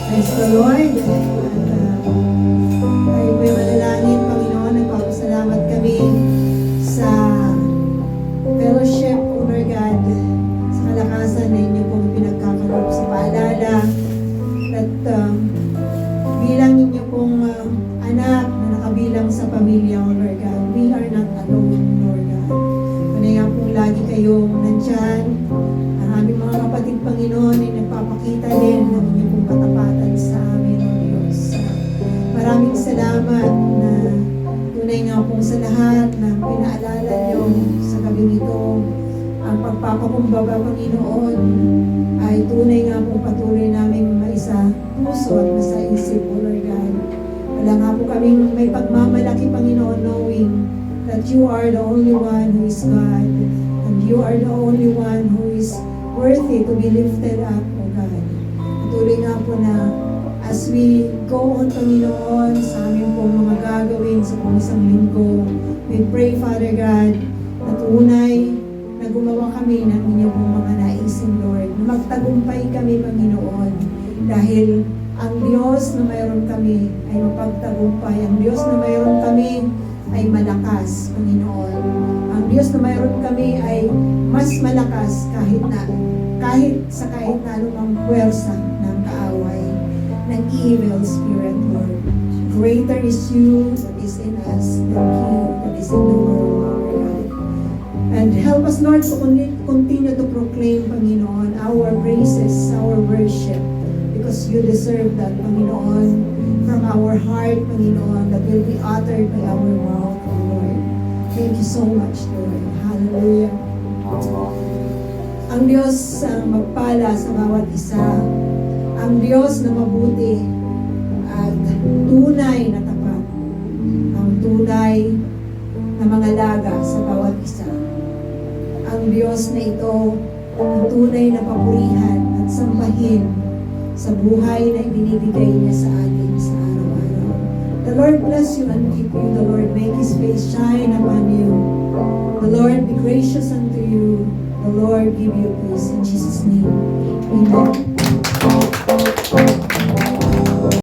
Praise the Lord. At tayo po'y manalangin, Panginoon. Nagpapasalamat kami sa fellowship, O Lord God, sa kalakasan na inyo pong pinagkakaloob sa paalala. At bilang inyo pong anak na nakabilang sa pamilya, O Lord God, we are not alone, Lord God. Kung nga pong lagi kayong nandyan, ang aming mga kapatid, Panginoon, ay nagpapakita din ng inyong pong katapatan sa amin, O Diyos. Maraming salamat na tunay nga pong sa lahat na pinaalala nyo sa gabing ito. Ang pagpapakumbaba, Panginoon, ay tunay nga pong patuloy namin maisa puso at nasa isip, O Lord God. Wala nga po kaming may pagmamalaki, Panginoon, knowing that you are the only one who is God, and you are the only one who is worthy to be lifted up, O God. Patuloy nga po na as we go on, Panginoon, sa aming pong mga gagawin sa pong isang linggo, we pray, Father God, na tunay na gumawa kami ng inyong pong mga naisin, Lord, na magtagumpay kami, Panginoon, dahil ang Diyos na mayroon kami ay mapagtagumpay. Ang Diyos na mayroon kami ay malakas, Panginoon. Ang Diyos na mayroon kami ay mas malakas kahit na anumang puwersa ng kaaway, ng evil spirit, Lord. Greater is you that is in us than he that is in the world, Lord God. And help us, Lord, to continue to proclaim, Panginoon, our praises, our worship, because you deserve that, Panginoon, from our heart, Panginoon, that will be uttered by our mouth, O Lord. Thank you so much, Lord. Hallelujah. Ang Diyos ang magpala sa bawat isa. Ang Diyos na mabuti at tunay na tapat. Ang tunay na mga laga sa bawat isa. Ang Diyos na ito ang tunay na papurihan at sambahin sa buhay na ibinibigay niya sa atin sa araw-araw. The Lord bless you and keep you. The Lord make His face shine upon you. The Lord be gracious unto you. The Lord give you peace. In Jesus' name, amen.